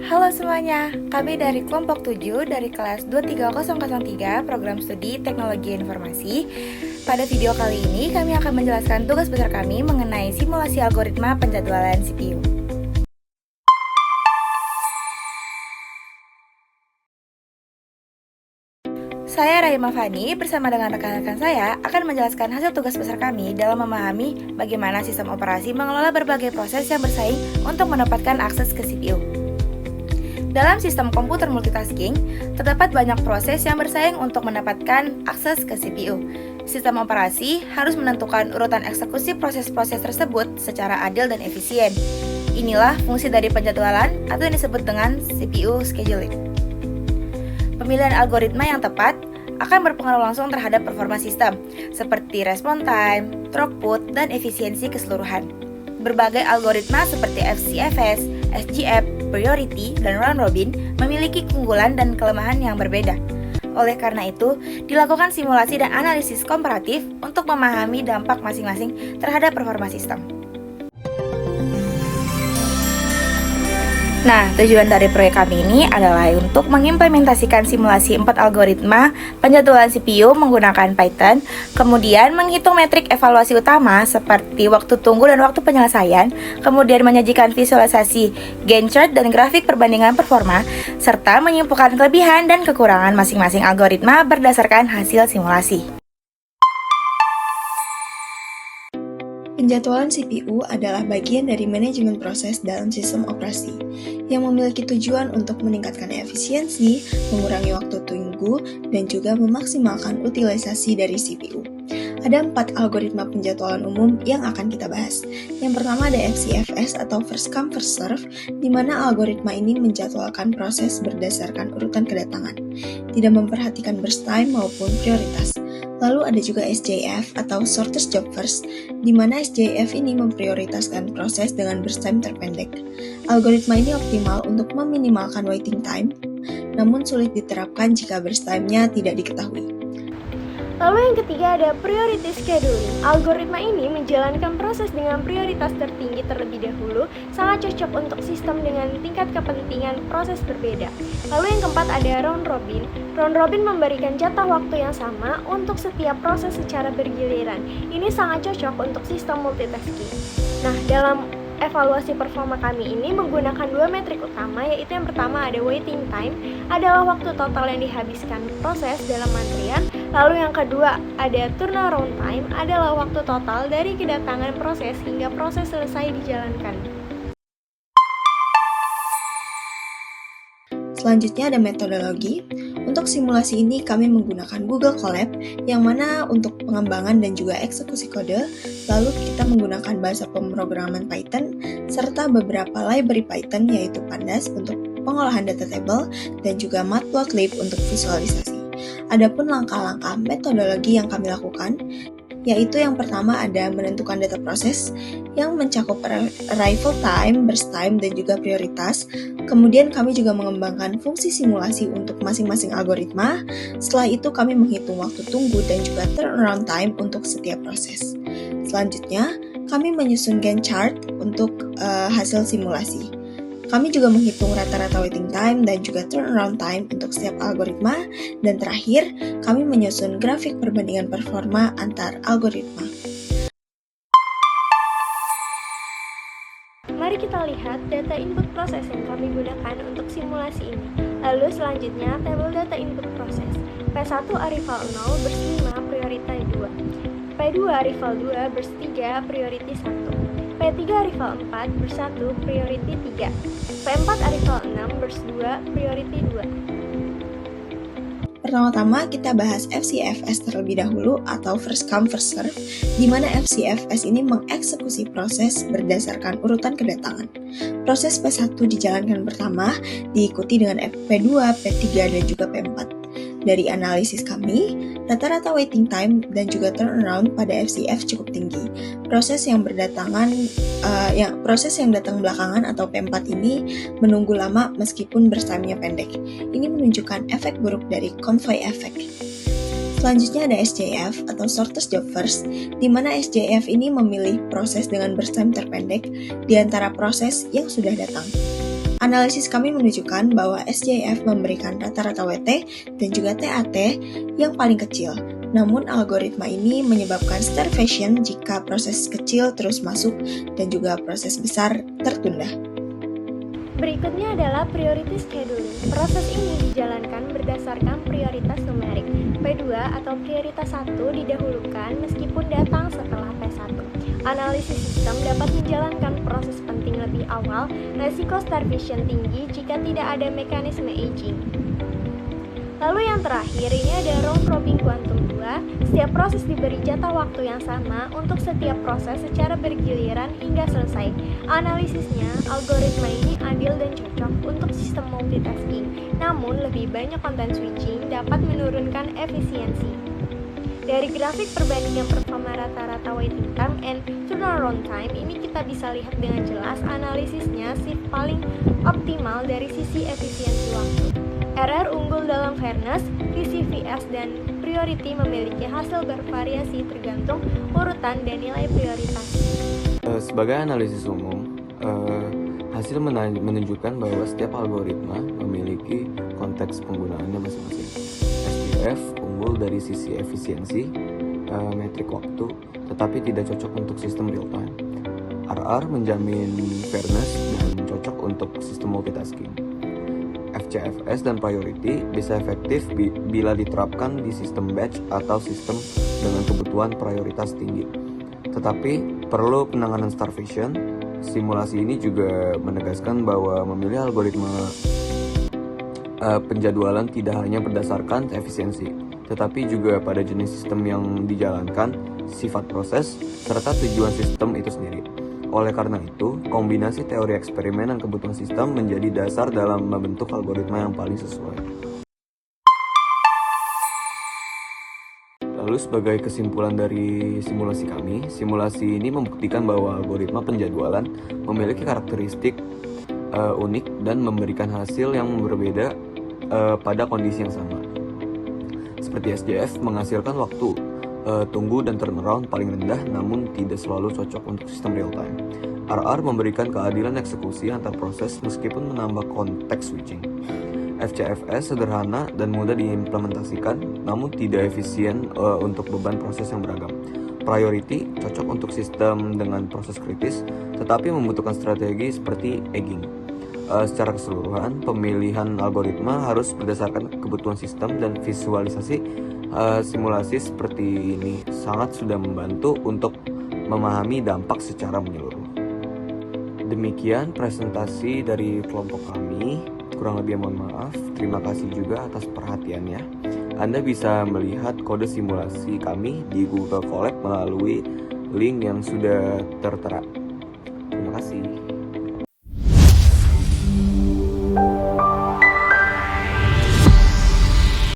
Halo semuanya, kami dari kelompok 7 dari kelas 23003 Program Studi Teknologi Informasi. Pada video kali ini kami akan menjelaskan tugas besar kami mengenai simulasi algoritma penjadwalan CPU. Saya Rahima Fani bersama dengan rekan-rekan saya akan menjelaskan hasil tugas besar kami dalam memahami bagaimana sistem operasi mengelola berbagai proses yang bersaing untuk mendapatkan akses ke CPU. Dalam sistem komputer multitasking, terdapat banyak proses yang bersaing untuk mendapatkan akses ke CPU. Sistem operasi harus menentukan urutan eksekusi proses-proses tersebut secara adil dan efisien. Inilah fungsi dari penjadwalan atau yang disebut dengan CPU scheduling. Pemilihan algoritma yang tepat akan berpengaruh langsung terhadap performa sistem, seperti response time, throughput, dan efisiensi keseluruhan. Berbagai algoritma seperti FCFS, SGF, priority, dan round robin memiliki keunggulan dan kelemahan yang berbeda. Oleh karena itu, dilakukan simulasi dan analisis komparatif untuk memahami dampak masing-masing terhadap performa sistem. Nah, tujuan dari proyek kami ini adalah untuk mengimplementasikan simulasi 4 algoritma penjadwalan CPU menggunakan Python, kemudian menghitung metrik evaluasi utama seperti waktu tunggu dan waktu penyelesaian, kemudian menyajikan visualisasi Gantt chart dan grafik perbandingan performa, serta menyimpulkan kelebihan dan kekurangan masing-masing algoritma berdasarkan hasil simulasi. Penjadwalan CPU adalah bagian dari manajemen proses dalam sistem operasi yang memiliki tujuan untuk meningkatkan efisiensi, mengurangi waktu tunggu, dan juga memaksimalkan utilisasi dari CPU. Ada 4 algoritma penjadwalan umum yang akan kita bahas. Yang pertama ada FCFS atau First Come First Serve, di mana algoritma ini menjadwalkan proses berdasarkan urutan kedatangan, tidak memperhatikan burst time maupun prioritas. Lalu ada juga SJF atau Shortest Job First, di mana SJF ini memprioritaskan proses dengan burst time terpendek. Algoritma ini optimal untuk meminimalkan waiting time, namun sulit diterapkan jika burst time-nya tidak diketahui. Lalu yang ketiga ada priority scheduling. Algoritma ini menjalankan proses dengan prioritas tertinggi terlebih dahulu, sangat cocok untuk sistem dengan tingkat kepentingan proses berbeda. Lalu yang keempat ada round robin. Round robin memberikan jatah waktu yang sama untuk setiap proses secara bergiliran. Ini sangat cocok untuk sistem multitasking. Nah, dalam evaluasi performa kami ini menggunakan 2 metrik utama, yaitu yang pertama ada waiting time, adalah waktu total yang dihabiskan proses dalam antrian. Lalu yang kedua ada turnaround time, adalah waktu total dari kedatangan proses hingga proses selesai dijalankan. Selanjutnya ada metodologi. Untuk simulasi ini kami menggunakan Google Colab, yang mana untuk pengembangan dan juga eksekusi kode, lalu kita menggunakan bahasa pemrograman Python, serta beberapa library Python yaitu Pandas untuk pengolahan data table, dan juga Matplotlib untuk visualisasi. Adapun langkah-langkah metodologi yang kami lakukan, yaitu yang pertama ada menentukan data proses yang mencakup arrival time, burst time, dan juga prioritas. Kemudian kami juga mengembangkan fungsi simulasi untuk masing-masing algoritma. Setelah itu kami menghitung waktu tunggu dan juga turnaround time untuk setiap proses. Selanjutnya, kami menyusun Gantt chart untuk hasil simulasi. Kami juga menghitung rata-rata waiting time dan juga turnaround time untuk setiap algoritma. Dan terakhir, kami menyusun grafik perbandingan performa antar algoritma. Mari kita lihat data input proses yang kami gunakan untuk simulasi ini. Lalu selanjutnya tabel data input proses. P1 arrival 0 burst 5 priority 2. P2 arrival 2 burst 3 priority 1. P3 arrival 4 burst 1 priority 3. P4 arrival 6 burst 2 priority 2. Pertama-tama kita bahas FCFS terlebih dahulu atau First Come First Serve, di mana FCFS ini mengeksekusi proses berdasarkan urutan kedatangan. Proses P1 dijalankan pertama, diikuti dengan P2, P3, dan juga P4. Dari analisis kami, rata-rata waiting time dan juga turnaround pada FCF cukup tinggi. Proses yang datang belakangan atau P4 ini menunggu lama meskipun burst time-nya pendek. Ini menunjukkan efek buruk dari convoy effect. Selanjutnya ada SJF atau Shortest Job First, di mana SJF ini memilih proses dengan burst time terpendek di antara proses yang sudah datang. Analisis kami menunjukkan bahwa SJF memberikan rata-rata WT dan juga TAT yang paling kecil. Namun algoritma ini menyebabkan starvation jika proses kecil terus masuk dan juga proses besar tertunda. Berikutnya adalah priority scheduling. Proses ini dijalankan berdasarkan prioritas numerik. P2 atau prioritas 1 didahulukan meskipun datang setelah P1. Analisis sistem dapat menjalankan proses penting lebih awal, resiko starvation tinggi jika tidak ada mekanisme aging. Lalu yang terakhir ini ada round robin quantum 2. Setiap proses diberi jatah waktu yang sama untuk setiap proses secara bergiliran hingga selesai. Analisisnya, algoritma ini adil dan cocok untuk sistem multitasking. Namun, lebih banyak content switching dapat menurunkan efisiensi. Dari grafik perbandingan performa rata-rata waiting time and turnaround time, ini kita bisa lihat dengan jelas analisisnya shift paling optimal dari sisi efisiensi waktu. RR unggul dalam fairness, VCVS dan priority memiliki hasil bervariasi tergantung urutan dan nilai prioritas. Sebagai analisis umum, hasil menunjukkan bahwa setiap algoritma memiliki konteks penggunaannya masing-masing. SJF unggul dari sisi efisiensi, metrik waktu, tetapi tidak cocok untuk sistem real time. RR menjamin fairness dan cocok untuk sistem multitasking. FCFS dan priority bisa efektif bila diterapkan di sistem batch atau sistem dengan kebutuhan prioritas tinggi. Tetapi perlu penanganan starvation. Simulasi ini juga menegaskan bahwa memilih algoritma penjadwalan tidak hanya berdasarkan efisiensi, tetapi juga pada jenis sistem yang dijalankan, sifat proses, serta tujuan sistem itu sendiri. Oleh karena itu, kombinasi teori eksperimen dan kebutuhan sistem menjadi dasar dalam membentuk algoritma yang paling sesuai. Lalu sebagai kesimpulan dari simulasi kami, simulasi ini membuktikan bahwa algoritma penjadwalan memiliki karakteristik unik dan memberikan hasil yang berbeda pada kondisi yang sama. Seperti SJF menghasilkan waktu tunggu dan turnaround paling rendah namun tidak selalu cocok untuk sistem real time. RR memberikan keadilan eksekusi antar proses meskipun menambah konteks switching. FCFS sederhana dan mudah diimplementasikan namun tidak efisien untuk beban proses yang beragam. Priority cocok untuk sistem dengan proses kritis tetapi membutuhkan strategi seperti aging. Secara keseluruhan, pemilihan algoritma harus berdasarkan kebutuhan sistem dan visualisasi simulasi seperti ini sangat sudah membantu untuk memahami dampak secara menyeluruh. Demikian presentasi dari kelompok kami. Kurang lebih mohon maaf. Terima kasih juga atas perhatiannya. Anda bisa melihat kode simulasi kami di Google Colab melalui link yang sudah tertera. Terima kasih.